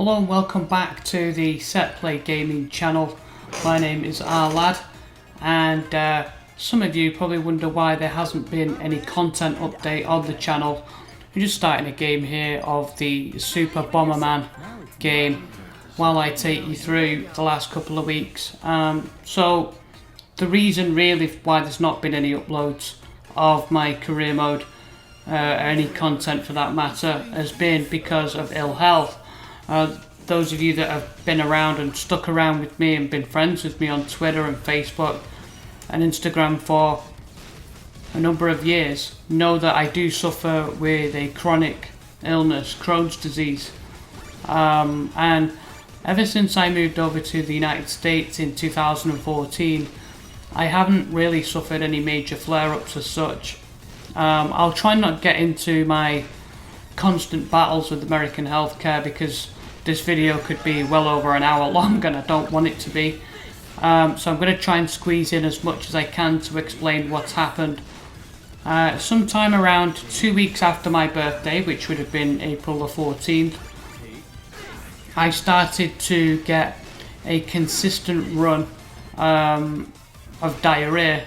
Hello and welcome back to the SetPlay Gaming channel. My name is Arlad, and some of you probably wonder why there hasn't been any content update on the channel. We're just starting a game here of the Super Bomberman game while I take you through the last couple of weeks. So the reason really why there's not been any uploads of my career mode, or any content for that matter, has been because of ill health. Those of you that have been around and stuck around with me and been friends with me on Twitter and Facebook and Instagram for a number of years know that I do suffer with a chronic illness, Crohn's disease. And ever since I moved over to the United States in 2014, I haven't really suffered any major flare-ups as such. I'll try not to get into my constant battles with American healthcare because this video could be well over an hour long and I don't want it to be. So I'm going to try and squeeze in as much as I can to explain what's happened. Sometime around 2 weeks after my birthday, which would have been April the 14th, I started to get a consistent run of diarrhea,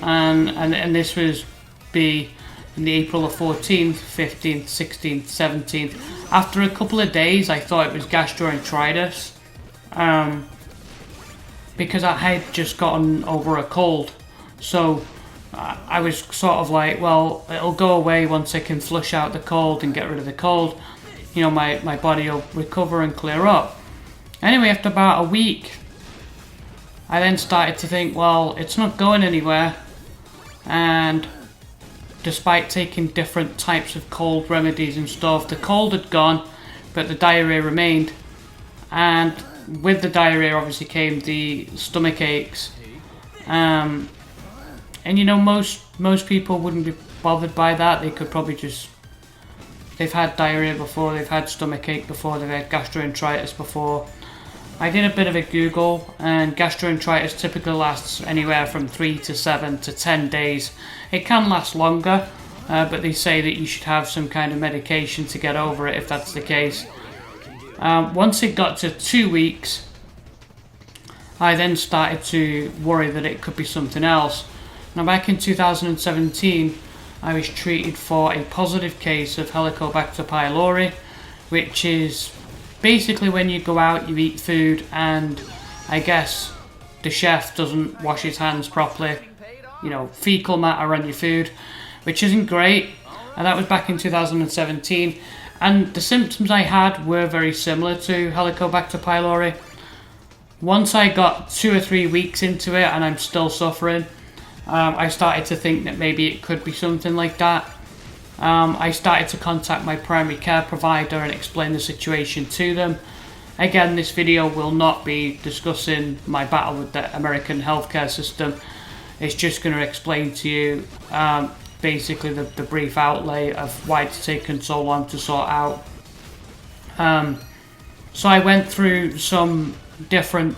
and this was in the April the 14th, 15th, 16th, 17th. After a couple of days I thought it was gastroenteritis, because I had just gotten over a cold. So I was sort of like, well, it'll go away once I can flush out the cold and get rid of the cold. You know, my body will recover and clear up. Anyway, after about a week, I then started to think, well, it's not going anywhere. And despite taking different types of cold remedies and stuff, the cold had gone, but the diarrhea remained. And with the diarrhea obviously came the stomach aches. And you know, most people wouldn't be bothered by that. They could probably just, they've had diarrhea before, they've had stomach ache before, they've had gastroenteritis before. I did a bit of a Google, and gastroenteritis typically lasts anywhere from 3 to 7 to 10 days. It can last longer, but they say that you should have some kind of medication to get over it if that's the case. Once it got to 2 weeks, I then started to worry that it could be something else. Now, back in 2017, I was treated for a positive case of Helicobacter pylori, which is basically when you go out, you eat food, and I guess the chef doesn't wash his hands properly. You know, fecal matter on your food, which isn't great. And that was back in 2017. And the symptoms I had were very similar to Helicobacter pylori. Once I got 2 or 3 weeks into it and I'm still suffering, I started to think that maybe it could be something like that. I started to contact my primary care provider and explain the situation to them. Again, this video will not be discussing my battle with the American healthcare system. It's just going to explain to you basically the brief outlay of why it's taken so long to sort out. So I went through some different,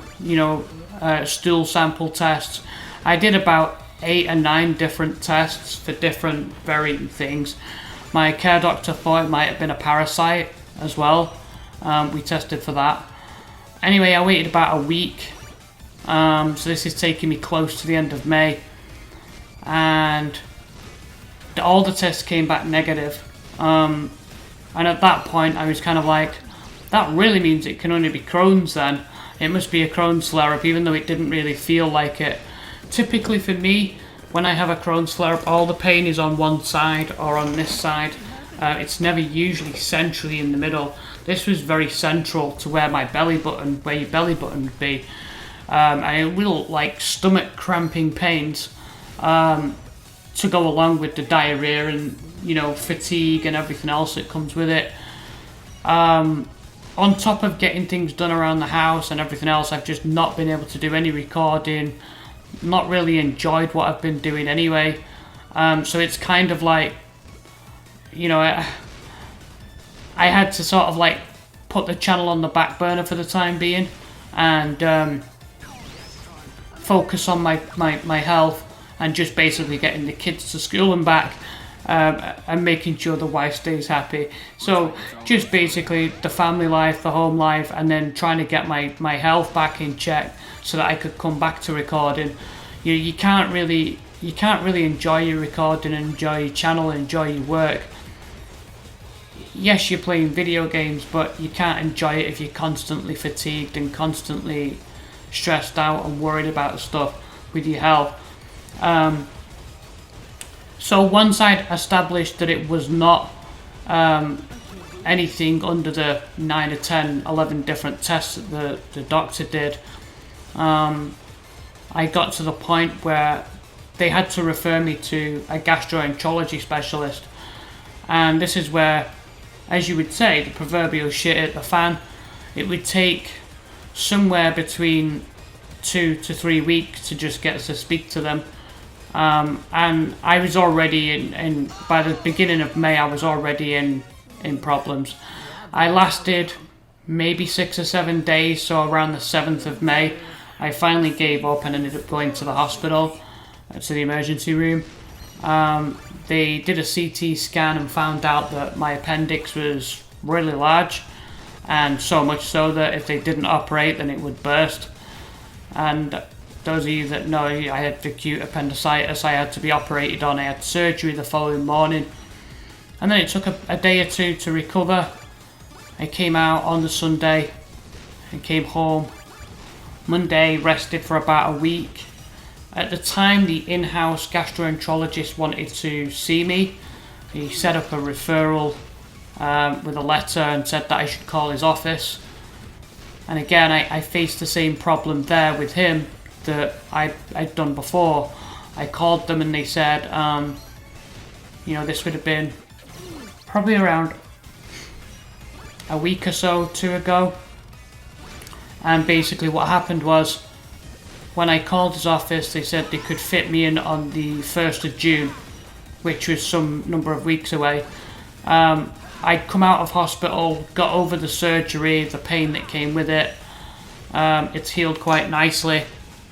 stool sample tests. I did about 8 or 9 different tests for different varying things. My care doctor thought it might have been a parasite as well. We tested for that. Anyway, I waited about a week. So this is taking me close to the end of May. And all the tests came back negative. And at that point I was kind of like, that really means it can only be Crohn's then. It must be a Crohn's flare-up, even though it didn't really feel like it. Typically for me, when I have a Crohn's flare-up, all the pain is on one side or on this side. It's never usually centrally in the middle. This was very central to where my belly button, where your belly button would be. And a little like stomach cramping pains to go along with the diarrhea and fatigue and everything else that comes with it. On top of getting things done around the house and everything else, I've just not been able to do any recording. Not really enjoyed what I've been doing anyway. So it's kind of like, I had to sort of like put the channel on the back burner for the time being and focus on my health and just basically getting the kids to school and back and making sure the wife stays happy. So just basically the family life, the home life, and then trying to get my health back in check so that I could come back to recording. You can't really enjoy your recording and enjoy your channel and enjoy your work. Yes, you're playing video games, but you can't enjoy it if you're constantly fatigued and constantly stressed out and worried about stuff with your health. So once I'd established that it was not anything under the 9 or 10, 11 different tests that the doctor did, I got to the point where they had to refer me to a gastroenterology specialist. And this is where, as you would say, the proverbial shit hit the fan. It would take somewhere between 2 to 3 weeks to just get to speak to them. And I was already in by the beginning of May, I was already in problems. I lasted maybe 6 or 7 days, so around the 7th of May, I finally gave up and ended up going to the hospital, to the emergency room. They did a CT scan and found out that my appendix was really large, and so much so that if they didn't operate, then it would burst. And those of you that know, I had acute appendicitis. I had to be operated on. I had surgery the following morning, and then it took a day or two to recover. I came out on the Sunday and came home Monday, rested for about a week. At the time, the in-house gastroenterologist wanted to see me. He set up a referral with a letter and said that I should call his office. And again, I faced the same problem there with him that I'd done before. I called them and they said, this would have been probably around a week or so, 2 ago. And basically what happened was, when I called his office, they said they could fit me in on the 1st of June, which was some number of weeks away. I'd come out of hospital, got over the surgery, the pain that came with it. It's healed quite nicely.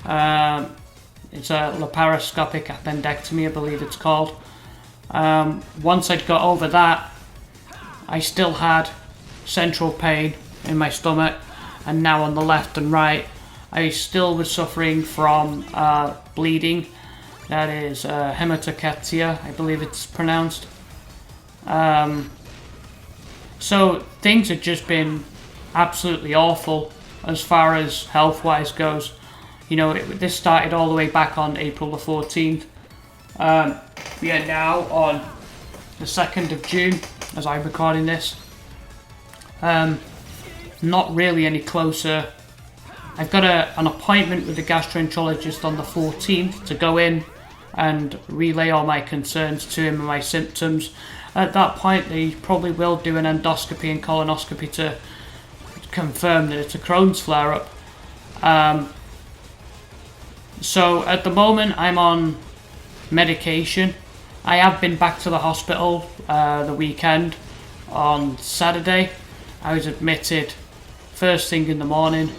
It's a laparoscopic appendectomy, I believe it's called. Once I'd got over that, I still had central pain in my stomach, and now on the left and right, I still was suffering from bleeding. That is Helicobacter, I believe it's pronounced. So things had just been absolutely awful as far as health-wise goes. This started all the way back on April the 14th. We are now on the 2nd of June as I'm recording this. Not really any closer. I've got an appointment with the gastroenterologist on the 14th to go in and relay all my concerns to him and my symptoms. At that point, they probably will do an endoscopy and colonoscopy to confirm that it's a Crohn's flare-up. So at the moment, I'm on medication. I have been back to the hospital the weekend on Saturday. I was admitted first thing in the morning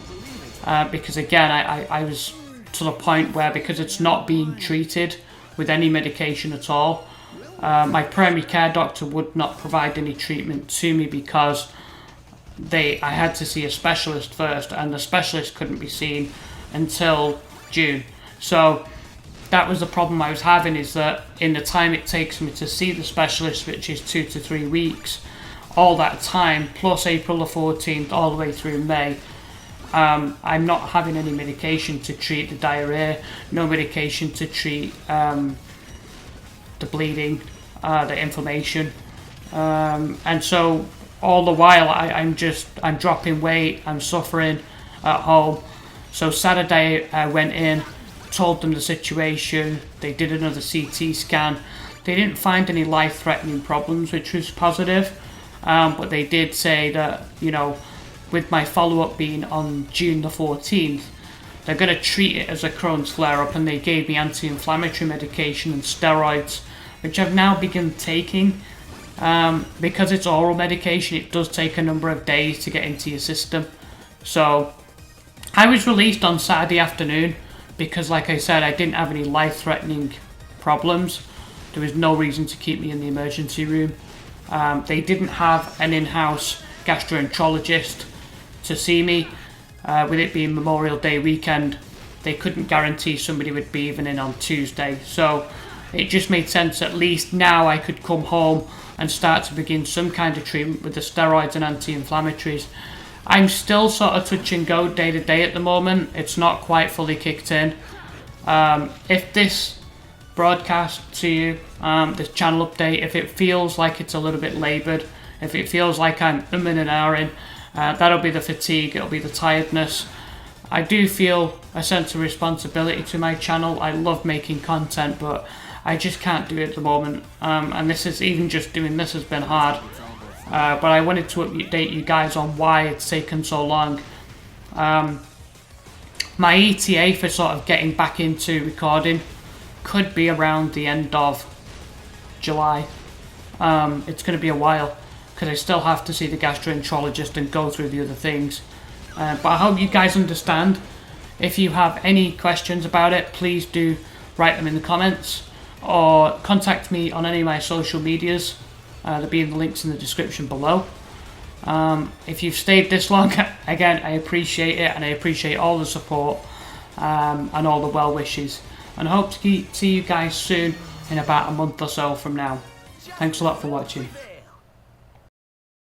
because again I was to the point where, because it's not being treated with any medication at all, my primary care doctor would not provide any treatment to me because I had to see a specialist first, and the specialist couldn't be seen until June. So that was the problem I was having, is that in the time it takes me to see the specialist, which is 2 to 3 weeks, all that time, plus April the 14th, all the way through May, I'm not having any medication to treat the diarrhea, no medication to treat the bleeding, the inflammation. And so all the while I'm dropping weight, I'm suffering at home. So Saturday I went in, told them the situation, they did another CT scan. They didn't find any life-threatening problems, which was positive. But they did say that, with my follow-up being on June the 14th, they're going to treat it as a Crohn's flare-up, and they gave me anti-inflammatory medication and steroids, which I've now begun taking. Because it's oral medication, it does take a number of days to get into your system. So I was released on Saturday afternoon because, like I said, I didn't have any life-threatening problems. there was no reason to keep me in the emergency room. They didn't have an in-house gastroenterologist to see me. With it being Memorial Day weekend, they couldn't guarantee somebody would be even in on Tuesday. So it just made sense, at least now I could come home and start to begin some kind of treatment with the steroids and anti-inflammatories. I'm still sort of touch and go day to day at the moment. It's not quite fully kicked in. If this broadcast to you, this channel update, if it feels like it's a little bit laboured, if it feels like I'm umming and ahhing, that'll be the fatigue, it'll be the tiredness. I do feel a sense of responsibility to my channel. I love making content, but I just can't do it at the moment. And this is, even just doing this has been hard. But I wanted to update you guys on why it's taken so long. My ETA for sort of getting back into recording could be around the end of July. It's going to be a while because I still have to see the gastroenterologist and go through the other things. But I hope you guys understand. If you have any questions about it, please do write them in the comments or contact me on any of my social medias. There'll be in the links in the description below. If you've stayed this long, again, I appreciate it, and I appreciate all the support and all the well wishes. And I hope to see you guys soon in about a month or so from now. Thanks a lot for watching.